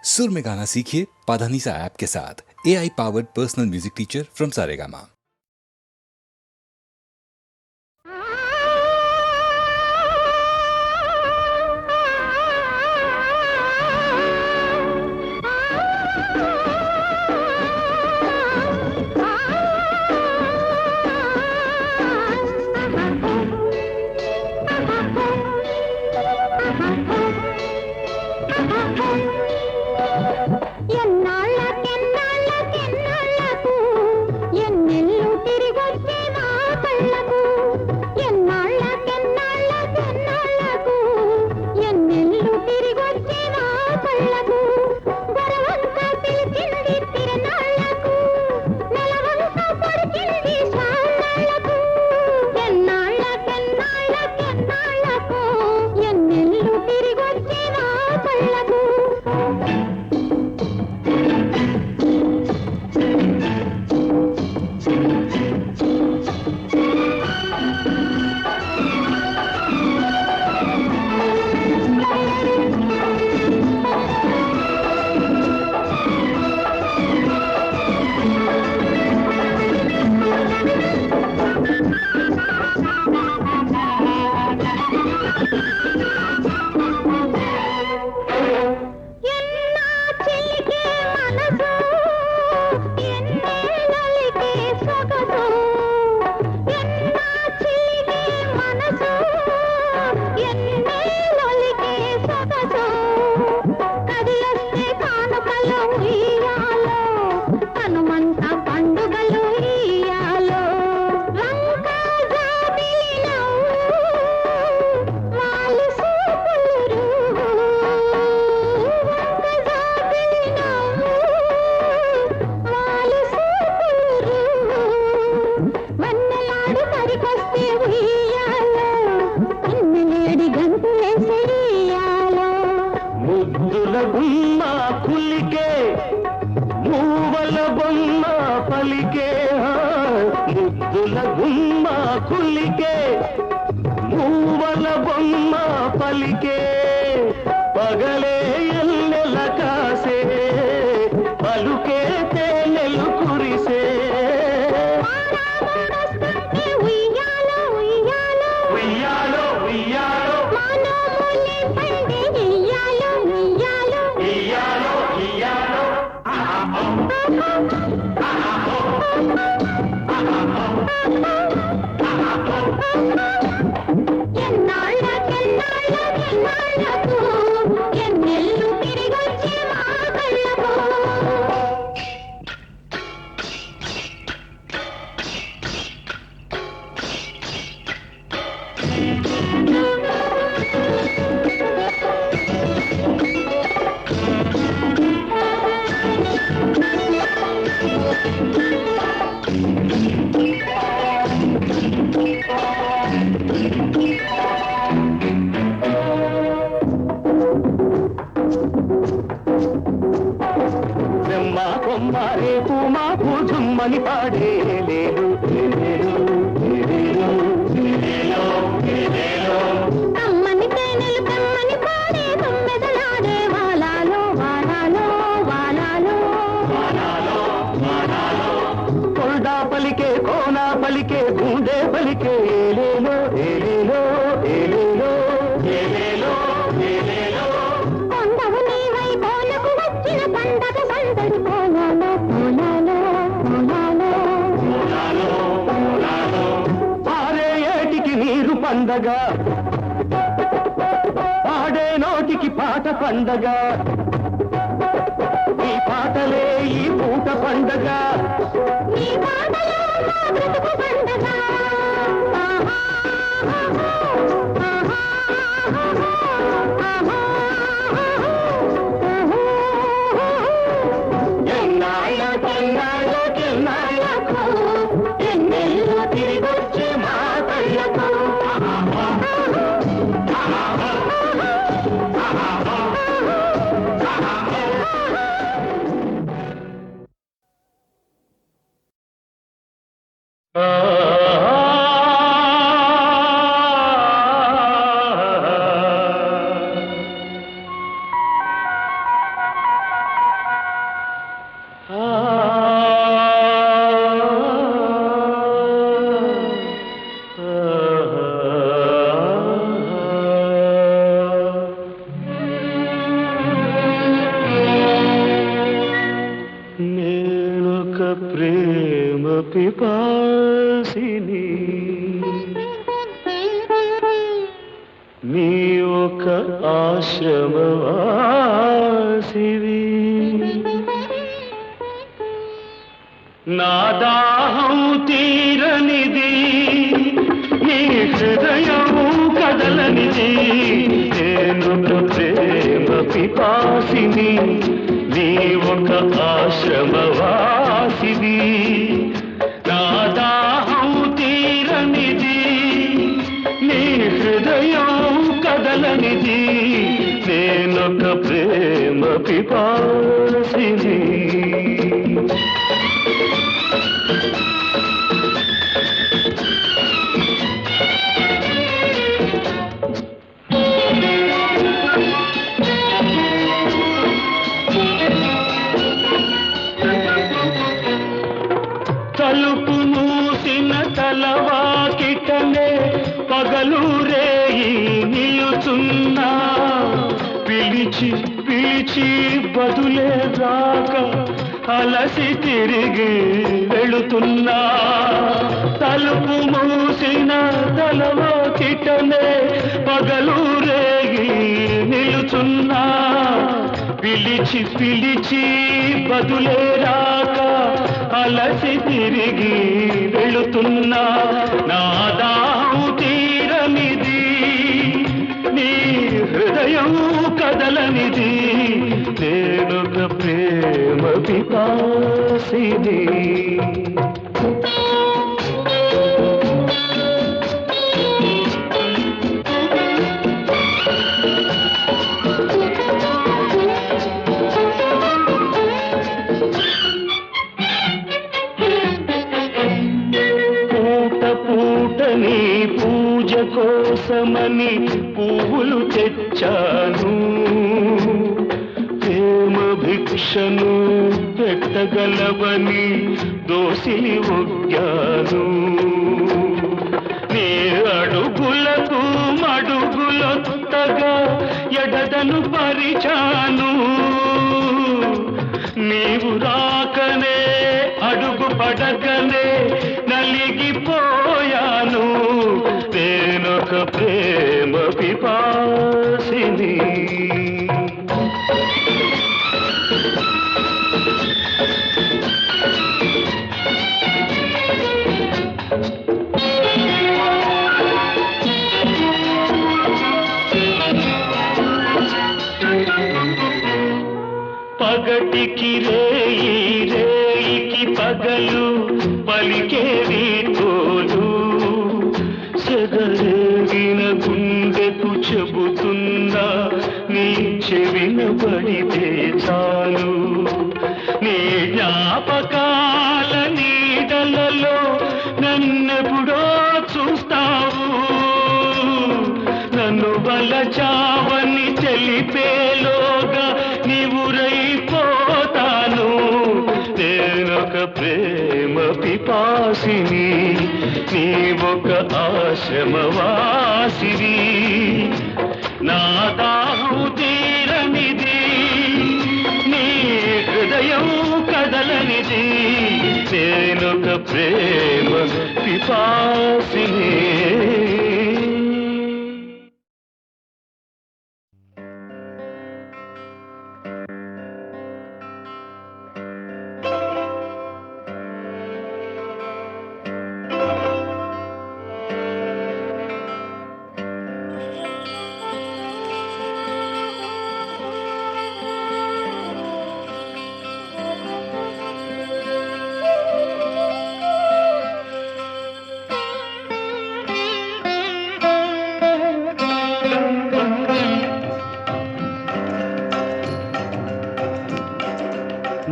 सुर में गाना सीखिए पाधानीसा ऐप के साथ। AI powered personal music teacher from Saregama. పాడే నోటికి పాట పండగ, ఈ పాటలే ఈ పూట పండగ, ఈ పాటలే మా బ్రతుకు పండగ. ఎన్నెల్లు తిరిగొచ్చే మా కళ్ళకు పిపాసిని నీ ఒక ఆశ్రమవాసివి నా దాహం తీరనిది నీ హృదయం కదలనిది నేను ప్రేమ పిపాసిని నీ ఒక ఆశ్రమవాసివి నా దాహం తీరనిది నీ హృదయం కదలనిది నేనొక ప్రేమ పిపాసిని తలుపు మూసిన తలవాకిటనే పగలు రేయి నిలుచున్నా పిలిచి పిలిచి బదులే రాక అలసి తిరిగి వెళుతున్నా తలుపు మూసిన తలవాకిటనే పగలు రేయి నిలుచున్నా పిలిచి పిలిచి బదులే రాక అలసి తిరిగి వెళుతున్నా నా దాహం తీరనిది నీ హృదయం కదలనిది నేనొక ప్రేమ పిపాసిని నీ పూజ కోసమని పువ్వులు తెచ్చాను ప్రేమ భిక్షను పెట్టగలవని దోసిలి ఒగ్గాను నీ అడుగులకు మడుగులొత్తగా ఎడదను పరిచాను నీవు రాకనే అడుగు పడకనే నలిగిపోయాను నేనొక ప్రేమ పిపాసిని పగటికి రేయి రేయికి పగలు పలికేవి తోలు సెగరేగిన గుండెకు చెబుతున్నా నీ చెవిన పడితే చాలు నీ జ్ఞాపకాల నీడలలో నన్నెప్పుడో చూస్తావు నన్ను వలచావని తెలిపేలోగా నీవురైపోతాను నేనొక ప్రేమ పిపాసిని నీ ఒక ఆశ్రమవాసివి నా దాహం తీరనిది నీ హృదయం కదలనిది నేనొక ప్రేమ పిపాసిని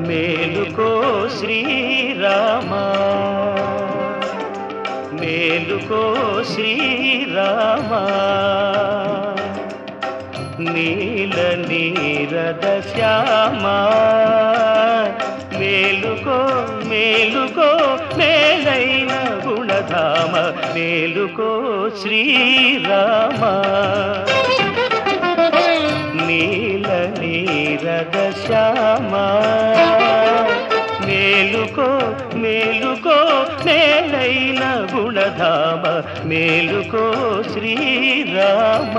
మేలుకో శ్రీరామా మేలుకో శ్రీరామా నీల నీరద శ్యామా మేలుకో మేలుకో మేలైన గుణధామ మేలుకో శ్రీరామా నీల నీరద శ్యామా మే మేలుకో మేలుకో మేలైన గుణధామ మేలుకో శ్రీరామ.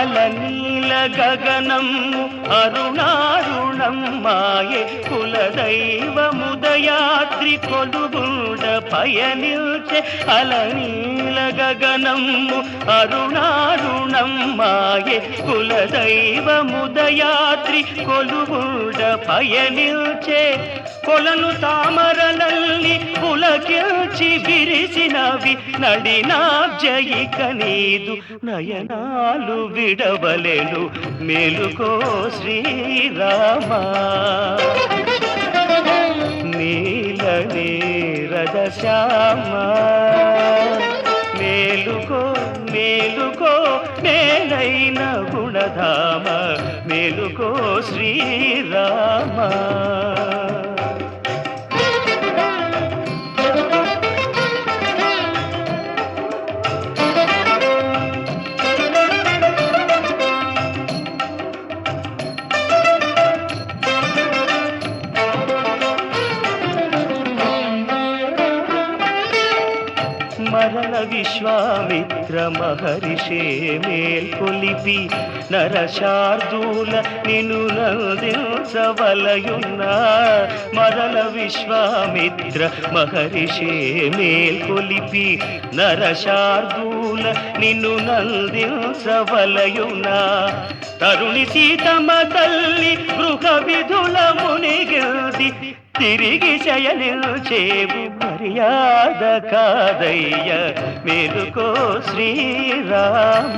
అలనీల గగనము అరుణారుణం మాయే కులదైవముదయాద్రి కొలుగుండ పయనిల్చే. అలనీల గగనము అరుణారుణం మాయే కులదైవముదయాద్రి కొలుగుండ పయనిల్చే. కొలను తామరలల్లి పులకిల్చి విరిసినవి నడినాబ్జయిక నీదు నయనాలు విడవలెను మేలుకో శ్రీరామ. నీల నీరద శ్యామ మేలుకో మేలుకో మేలైన గుణధామ మేలుకో శ్రీరామ. మరల విశ్వామిత్ర మహర్షే మేల్కొలిపి నరశార్దూల నిను నందించవలయున్న. మరల విశ్వామిత్ర మహర్షే మేల్కొలిపి నరశార్దూల నిన్ను నందించవలయున్న. తరుణి సీతమ్మ తల్లి గృహ విధుల మునిగిల్ది తిరిగి శయనిల్చేవు మర్యాద కాదయ్య మేలుకో శ్రీరామ.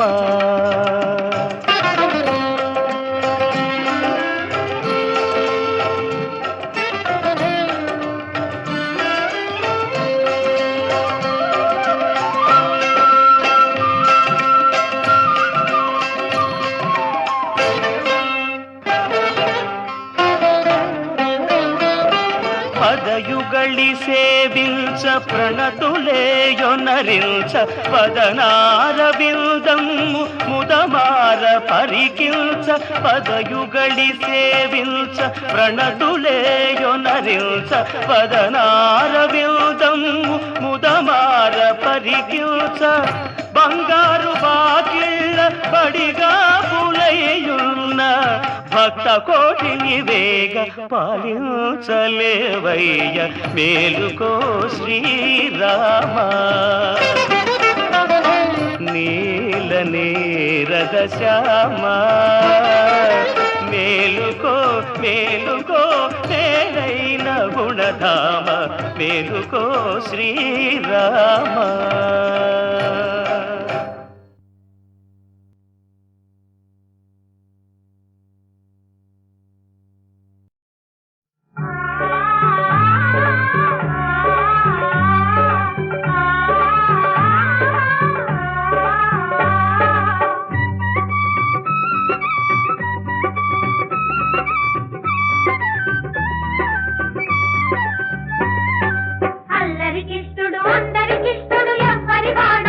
పదయుగళి సేవించ ప్రణతులేయొనరించ పదనార బిల్దమ్ము ముదమార పరికిల్చ. పదయుగళి సేవించ ప్రణతులేయొనరించ పదనార బిల్దమ్ము ముదమార పరికిల్చ. బంగారు బాకిళ్ళ బడిగా పులయ్యున్న భక్త కోటిని వేగ పాలించలేవయ్య మేలుకో శ్రీరామ. నీల నీరద శ్యామ మేలుకో మేలుకో మేలైన గుణధామ మేలుకో శ్రీరామ. అల్లరికిస్తుడు అందరికిస్తుడు ఎవ్వరి వాడు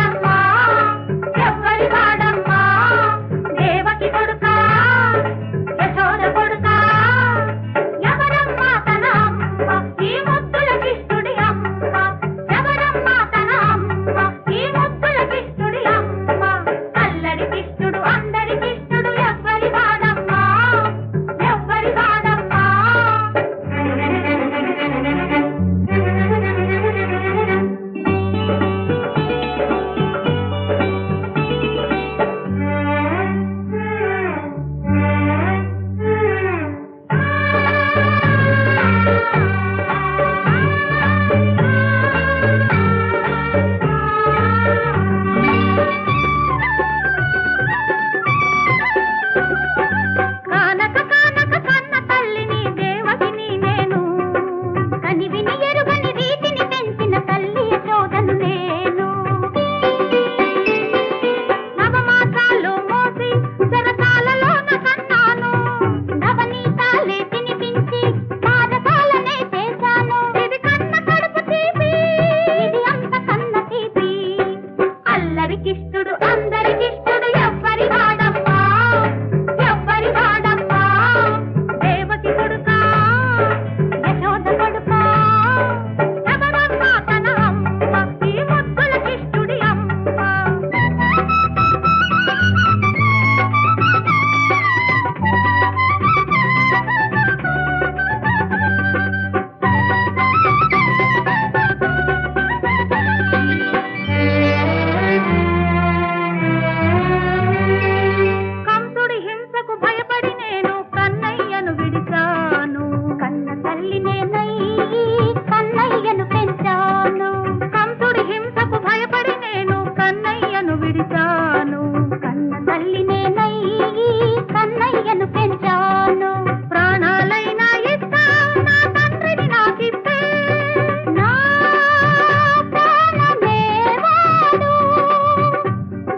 అందరికిష్టుడు అందరికిష్టుడు ఎవ్వరి వాడమ్మా ఎవ్వరి వాడమ్మా దేవకి కొడుకా యశోద కొడుకా ఎవరమ్మా తన అమ్మ ఈ ముద్దులకిష్టుడి అమ్మ కంసుడి హింసకు భయపడి నేను కన్నయ్యను విడిచాను కన్న తల్లి నేనయ్యి కన్నయ్యను పెంచాను కంసుడి హింసకు భయపడి నేను కన్నయ్యను విడిచాను కన్న తల్లి నేనయ్యి కన్నయ్యను పెంచాను ప్రాణాలైనా ఇస్తాను నా తండ్రిని నాకిస్తే నా ప్రాణమే వాడు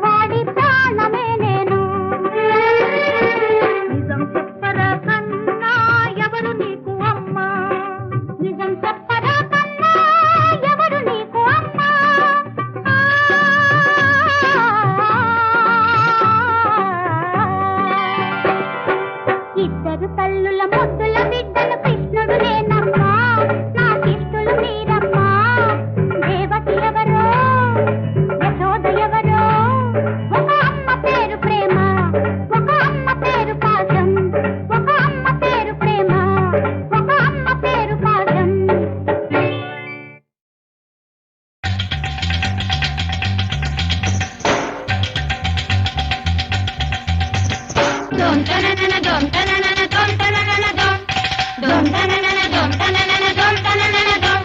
వాడి ప్రాణమే నేను నిజం చెప్పరా కన్నా ఎవరు నీకు అమ్మా నిజం చెప్పరా కన్నా ఎవరు నీకు అమ్మా ఇద్దరు తల్లుల ముద్దుల బిడ్డలు కృష్ణుడు నేనమ్మా నాకిష్టులు మీరమ్మా దేవకి ఎవరో యశోద ఎవరో ఒక అమ్మ పేరు ప్రేమ ఒక అమ్మ పేరు పాశం ఒక అమ్మ పేరు ప్రేమ ఒక అమ్మ పేరు పాశం దొం తననన దొం తననన దొం తననన దొం దొం తననన దొం తననన దొం తననన దొం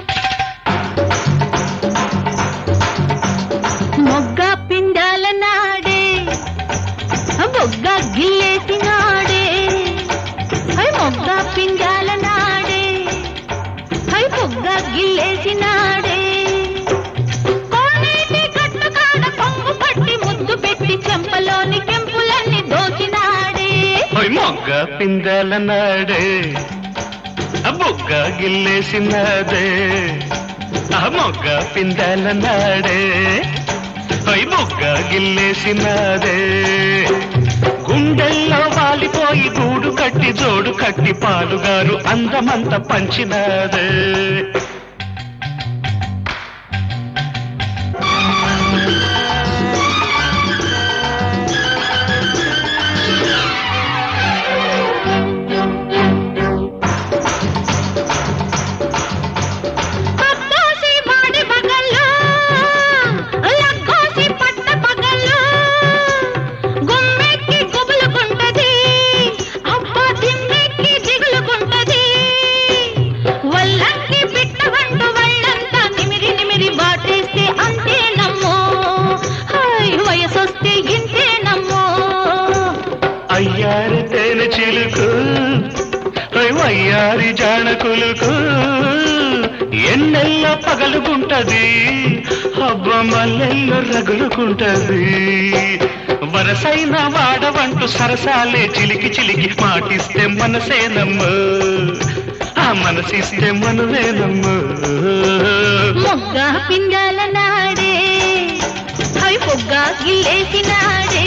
మొగ్గ పిండాల నాడే మొగ్గ గిల్లేసినాడే హై మొగ్గ పిండాల నాడే హై మొగ్గ గిల్లేసినాడే కోనేటి గట్టు కాడ పొంగు పట్టి ముద్దు పెట్టి చెంపలోని కెంపులన్నీ దోచినాడే మొగ్గ పిందెల నాడే బొగ్గ గిల్లేసినదే మొగ్గ పిందెల నాడే బొగ్గ గిల్లేసినదే గుండెల్లో వాలిపోయి గూడు కట్టి జోడు కట్టి పాలుగారు అందమంత పంచినదే పక్కోసి వాడి పగల్లో లక్కోసి పట్ట పగల్లో గుమ్మెక్కి గుబులుకుంటది అబ్బా దిమ్మెక్కి దిగులుకుంటది వల్లంకి పిట్ట వంటు వాళ్ళంతా నిమిరి నిమిరి బాటేస్తే అంతేనమ్మో హాయ్ వయసొస్తే ఇంతేనమ్మో అయ్యారి తేనె చిలుకు వయ్యారి జానకులుకు ఎన్నెల్ల పగలుకుంటది హబ్బ మల్లెల్లో రగులుకుంటది వరసైన వాడవంటూ సరసాలే చిలికి చిలికి మాటిస్తే మనసేనమ్మ ఆ మనసిస్తే మనవేనమ్మ మొగ్గ పిండాల నాడే హై పొగ్గ గిల్లేసినాడే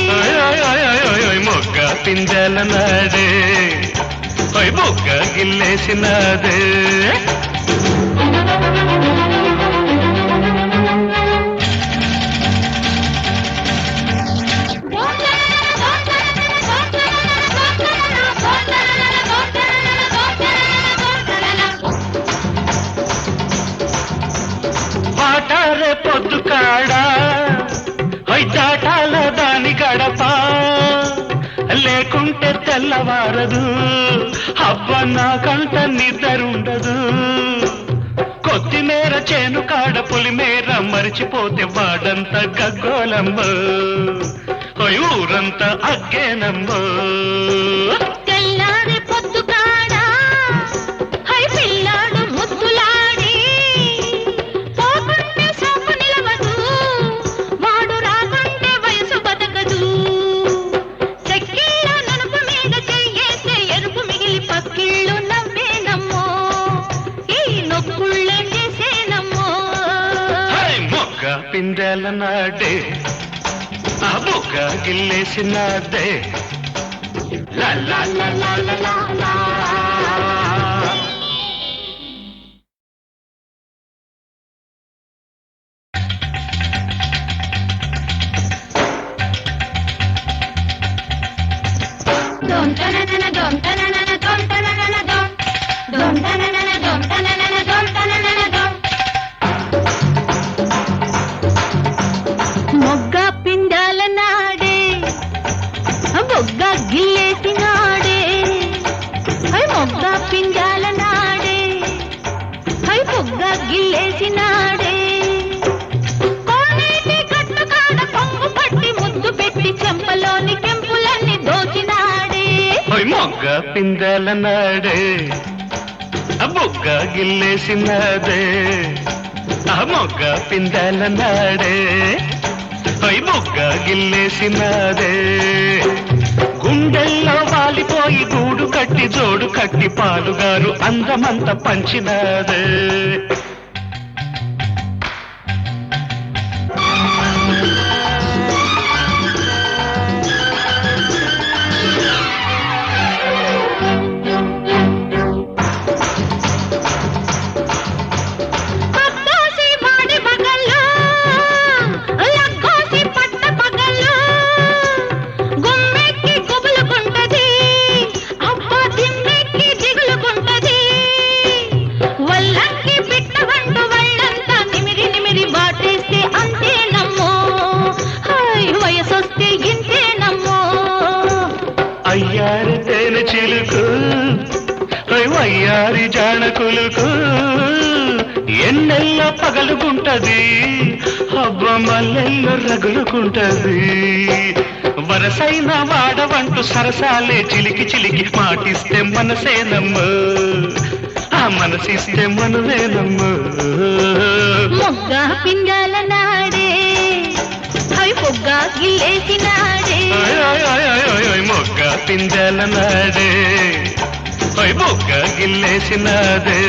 మొగ్గ పిందెల నాడే మొగ్గ గిల్లేసినదే వాటారే పొద్దు కాడా దాటాల దాని గడప లేకుంటే తెల్లవారదు అవ్వ నాకంట నిద్రుండదు కొత్తిమీర చేను కాడ పులిమేర మరిచిపోతే వాడంత గగ్గోలమ్మ ఊరంతా అగ్గేనమ్మ తెల్లారి పొద్దు కాడా హై పిల్లాడు ముద్దులాడి పోకుంటే సోపు నిలవదు వాడు రాకుంటే వయసు బతకదు చెక్కిళ్ళ నలుపు మీద చెయ్యేస్తే ఎరుపు మిగిలి పక్కిళ్ళు నవ్వేనమ్మో ఈ నొక్కుళ్ళ చేసేనమ్మో మొగ్గ పిందెల నాడే ఆ బుగ్గ గిల్లేసినదే లా లా లా లా లా లా లా. మొగ్గ పిండాల నాడే బొగ్గ గిల్లేసి నాడే మొగ్గ పిండాల నాడే బొగ్గ గిల్లేసి నాడే కోనేటి గట్టు కాడ కొంగు పట్టి ముద్దు పెట్టి చెంపలోని కెంపులన్నీ దోచినాడే మొగ్గ పిందెల నాడే ఆ బుగ్గ గిల్లేసినదే ఆ మొగ్గ పిందెల నాడే బుగ్గ గిల్లేసినదే గుండెల్లో వాలిపోయి గూడు కట్టి జోడు కట్టి పాలుగారు అందమంత పంచినదే అయ్యారి తేనె చిలుకు వయ్యారి జానకులుకు ఎన్నెల్ల పగలుకుంటది అబ్బ మల్లెల్లో రగులుకుంటది వరసైన వాడవంటూ సరసాలే చిలికి చిలికి మాటిస్తే మనసేనమ్మ ఆ మనసిస్తే మనవేనమ్మ మొగ్గ పిండాల నాడే పొగ్గ గిల్లేసి నాడే మొగ్గ పిందెల నాడే బొగ్గ గిల్లేసినదే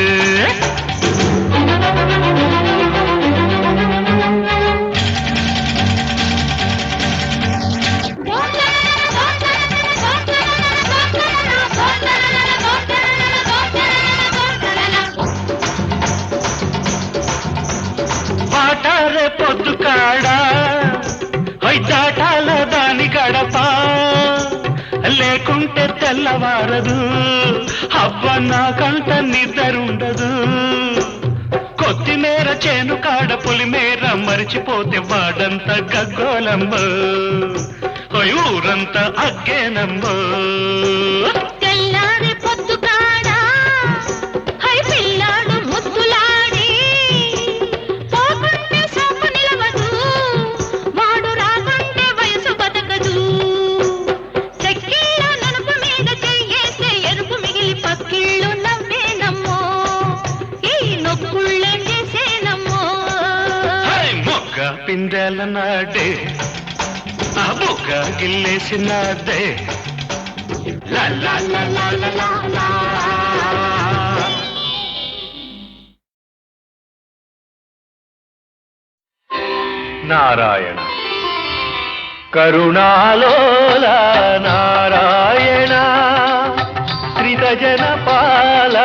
పాటారే పొద్దు కాడా దాటాల దాని గడప లేకుంటే తెల్లవారదు అబ్బ నాకంట నిద్రుండదు కొత్తిమీర చేను కాడ పులిమేర మరిచిపోతే వాడంత గగ్గోలమ్మ ఊరంతా అగ్గేనమ్మ తెల్లారి పొద్దు కాడా పిల్లాడు ముద్దులాడి పోకుంటే సొమ్ము నిలవదు వాడు రాకుంటే వయసు బతకదు చెక్కిళ్ళ నలుపు మీద చెయ్యేస్తే ఎరుపు మిగిలి పక్కిళ్ళు నవ్వేనమ్మో ఈ నొక్కుళ్ళేం చేసేనమ్మో మొగ్గ పిందెల నాడే ఆ బుగ్గ గిల్లేసినదే లా లా లా లా లా లా లా. నారాయణ కరుణాలోల నారాయణ త్రితజన పాల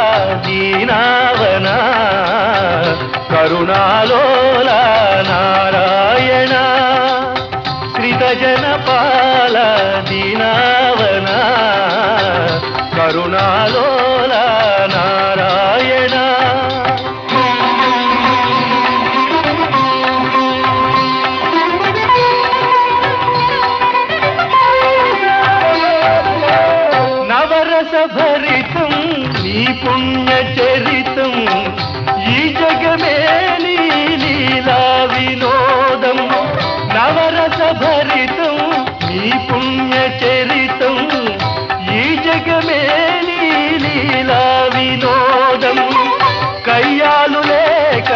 దీనావన కరుణాలోల నారాయణ త్రితజన పాల దీనావన కరుణాలోల నారాయణ నవరస భరితం నీ పుణ్య చరితం ఈ జగమే నీ లీలా వినోదం నవరస భరితం నీ పుణ్య చరితం ఈ జగమే నీ లీలా వినోదం కయ్యాలు లేక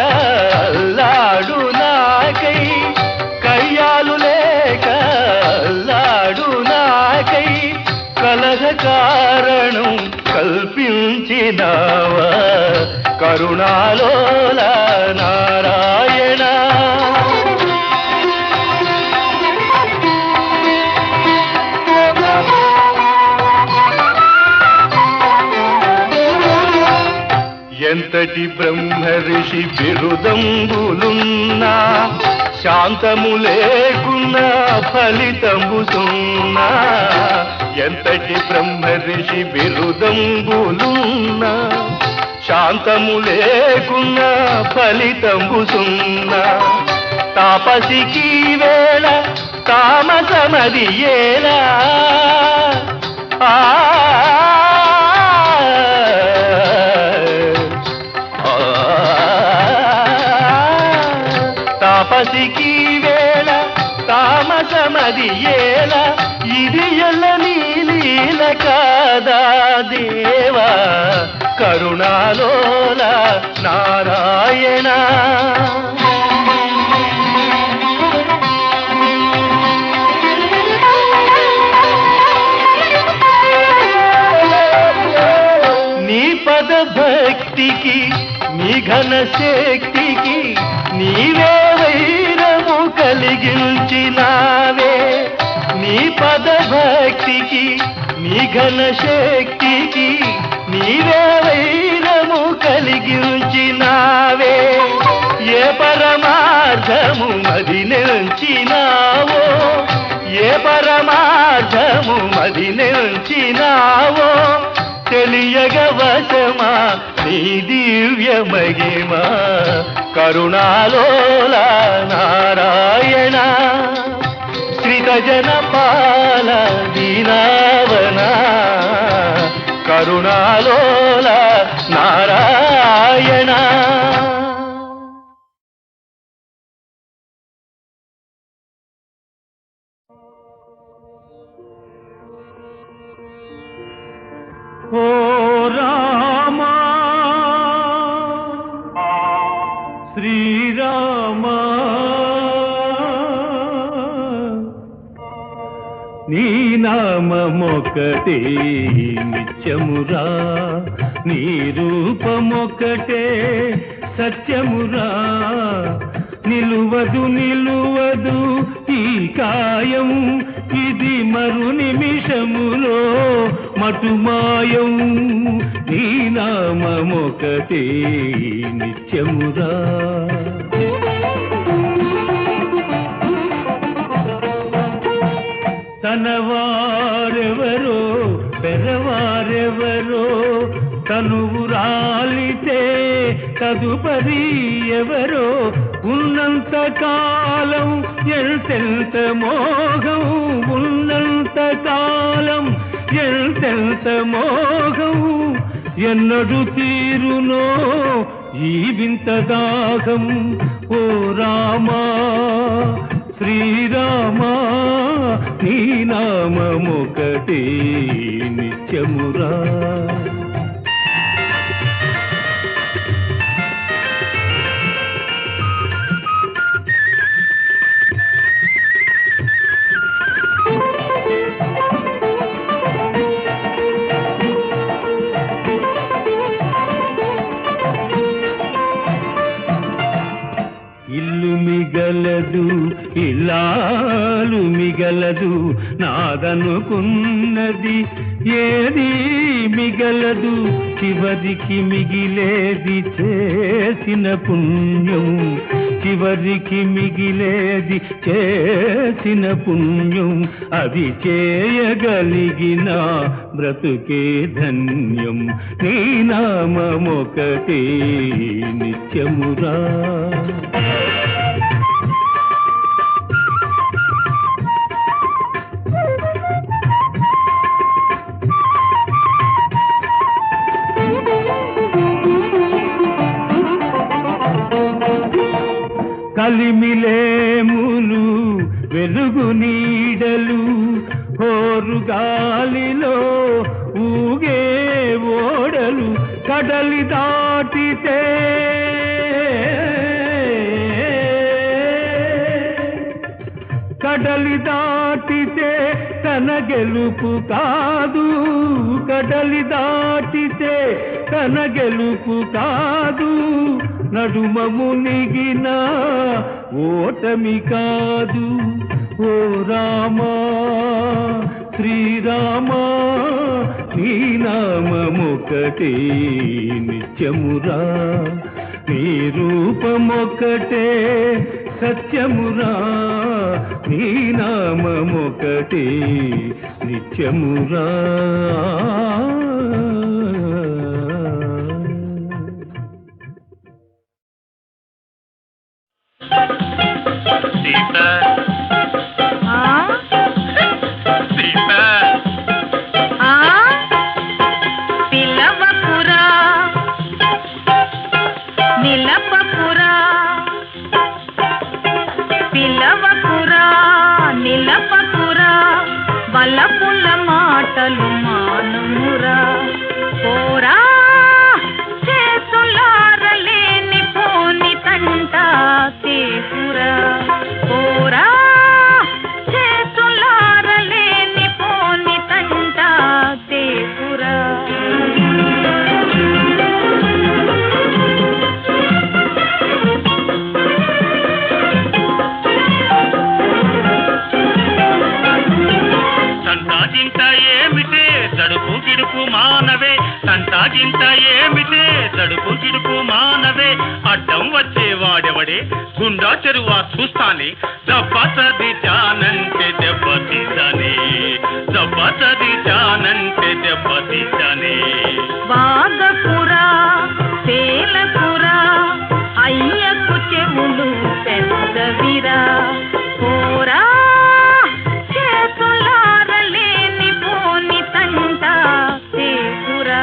అల్లాడు నాకై కయ్యాలు లేక అల్లాడు నాకై కలహ కారణం కల్పించినావా కరుణాలోల నారాయణ ఎంతటి బ్రహ్మర్షి బిరుదంబులున్నా శాంతము లేకున్నా ఫలితంబు సున్నా. ఎంతటి బ్రహ్మర్షి బిరుదంబులున్నా శాంతము లేకున్నా ఫలితంబు సున్నా. తాపసికి వేళ తామసమది ఏలా తాపసికి వేళ తామసమది ఏలా. ఇది ఎల్ల నీలీల కాదా దేవా కరుణాలోల నారాయణ. నీ పద భక్తికి నీ ఘన శక్తికి నీవే వైరము కలిగించినావే. నీ పద భక్తికి నీ ఘన శక్తికి నీవే వైరము కలిగించినావే. ఏ పరమార్థము మది నిలిచినావో ఏ పరమార్థము మది నిలిచినావో తెలియగవశమా నీ దివ్య మహిమా కరుణాలోల నారాయణ. శ్రీతజన పాల దీనావన కరుణాలోల నారాయణ. ఓ రామా శ్రీరామా నీ నామమొకటే నిత్యమురా నీ రూపమొకటే సత్యమురా. నిలువదు నిలువదు ఈ కాయం ఇది మరు నిమిషములో మటుమాయం. నీ నామమొకటే నిత్యమురా. తనవారెవరో పెరవారెవరో తనువు రాలితే తదుపరి ఎవరో ఉన్నంత కాలం ఎంతెంత మోహం ఉన్నంత కాలం ఎంతెంత మోహం. ఎన్నడు తీరునో ఈ వింత దాహం. ఓ రామా శ్రీరామా నీ నామమొకటే నిత్యమురా. ఇల్లు మిగలదు ఇల్లాలు మిగలదు నాదనుకున్నది ఏది మిగలదు. చివరికి మిగిలేది చేసిన పుణ్యం చివరికి మిగిలేది చేసిన పుణ్యం. అది చేయగలిగిన బ్రతుకే ధన్యం. నీ నామమొకటే నిత్యమురా. కలిమిలేములు వెలుగు నీడలు హోరు గాలిలో ఊగే ఓడలు కడలి దాటితే కడలి దాటితే తన గెలుపు కాదు కడలి దాటితే తన గెలుపు కాదు. నడుమ మునిగిన ఓటమి కాదు. ఓ రామా శ్రీరామా నీ నామమొకటే నిత్య నిత్యమురా నీ రూపమొకటే సత్యమురా నీ నామమొకటే నిత్యమురా సీత సీత పిలవకురా నిలపకురా పిలవకురా నిలపకురా బలపుల మాటలు మానుమురా పోరా చేతులారలేని పోని తంట తేపురా పోరా చేతులారలేని పోని తంట తేపురా సంతాజింత ఏమిటే తడుపు గిడుపు మానవే సంతాజింత ఏమిటే తడుపు గిడుపు మానవే అడ్డం వచ్చేవాడెవడే గుండా చెరువా చూస్తానే దెబ్బతది చానంటే దెబ్బతీసానే దెబ్బతది చానంటే దెబ్బతీసానే వాగకురా తేలకురా అయ్యకు చెవులు పెద్దవిరా పోరా చేతులారలేని పోని తంట తేపురా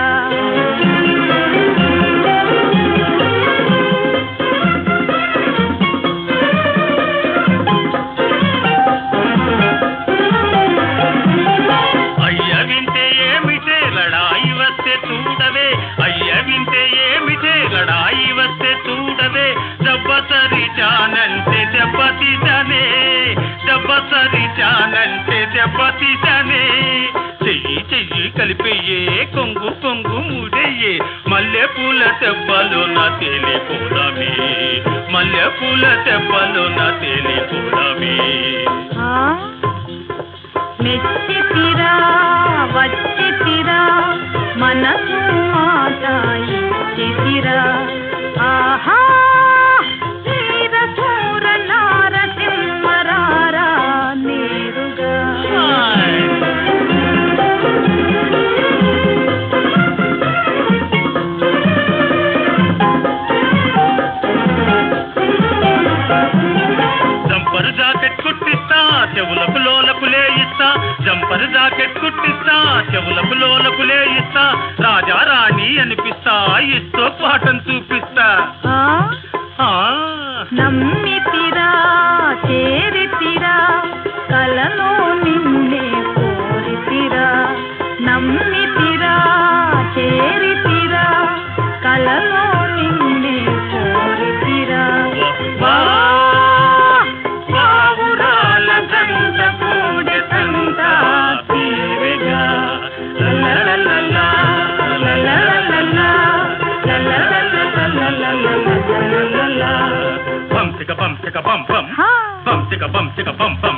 అయ్య వింటే ఏమిటే లడాయి వస్తే చూడవే అయ్య వింటే ఏమిటే లడాయి వస్తే చూడవే దెబ్బతరి చానంటే దెబ్బతీసనే దెబ్బతరి చానంటే దెబ్బతీసనే చెయ్యి చెయ్యి కలిపేయే కొంగు కొంగు ముడయ్యే మల్లె పూల దెబ్బలో నా తేలిపోదామే మల్లె పూల దెబ్బలో నా తేలిపోదామే మెచ్చితిరా వచ్చితిరా మనసు మాట ఇచ్చితిరా ఆహా వీర సూర నారసింహరారా నేరుగా జంపర్ జాకెట్ కుట్టిస్తా చెవులకు లోలకులే ఇస్తా జంపర్ జాకెట్ కుట్టిస్తా చెవులకు లోలకులే ఇస్తా రాజా రాణి అనిపిస్తా ఇస్తో పాఠం చూపిస్తా ఆ నమ్మితిరా చేరితిరా కలలో నిన్నే కోరితిరా నమ్మితిరా చేరితిరా కలలో నిన్నే కోరితిరా బావురాల గంట పూడె తంట తీరెగా లలలలలా లలలలలా లలలలలా బం చిక బం చిక బం బం బం చిక బం చిక బం బం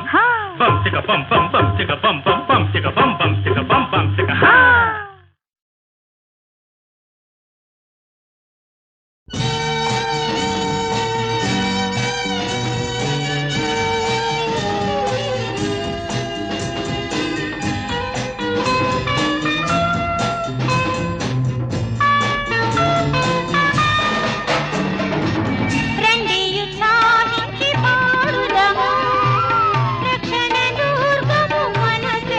బం చిక బం బం బం చిక బం బం బం చిక బం బం చిక బం బం చిక రండి ఉత్సాహించి పాడుదము రక్షణ దుర్గము మనసు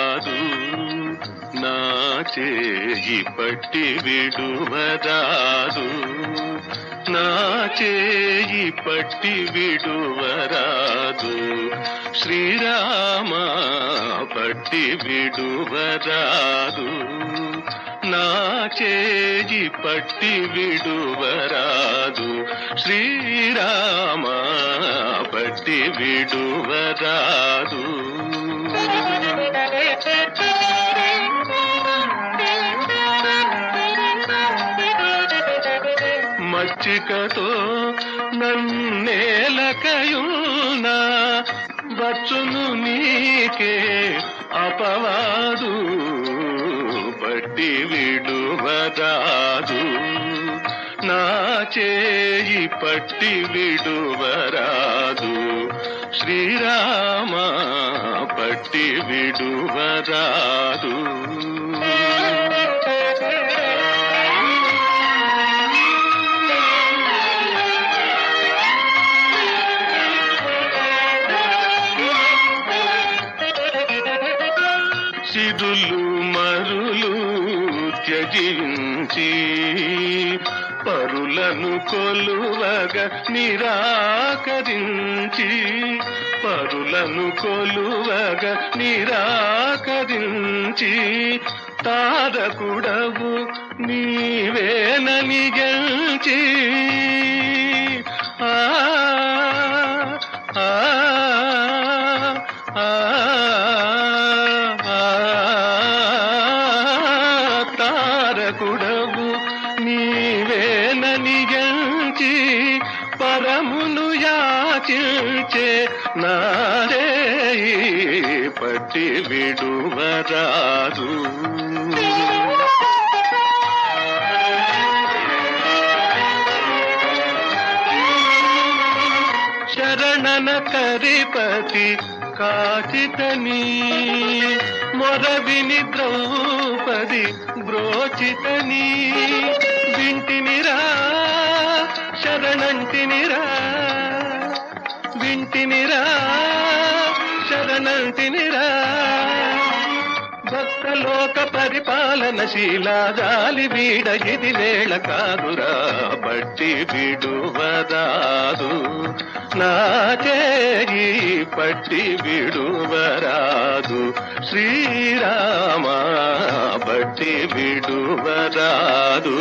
విడువరాదు నా చేయి పట్టి విడువరాదు నా చేయి పట్టి విడువరాదు శ్రీరామ పట్టి విడువరాదు నా చేయి పట్టి విడువరాదు శ్రీరామ పట్టి విడువరాదు మచ్చికతో నన్నేలకయున్నా వచ్చును నీకే అపవాదు పట్టి విడువరాదు నా చేయి పట్టి విడువరాదు శ్రీరామ పట్టి విడువరాదు సిరులు మరులు త్యజించి పరులను కొలువగా నిరాకరించి పరులను కొలువగా నిరాకరించి తారకుడవు నీవేనని గెలిచి ఆ ఆ ఆ తారకుడవు నీవేనని గెలిచి పరమును యాచించే నారే పట్టి విడువరాదు శరణన కరిపతి కాచితని మొరవిని ద్రౌపది బ్రోచితని వింటినిరా శరణంటినిరా వింటినిరా శరణంటినిరా భక్తలోక పరిపాలన శీలాదాలి వీడ ఇది వేళ కాదురా బట్టి విడువరాదు నా చేయి పట్టి విడువరాదు శ్రీరామ బట్టి విడువరాదు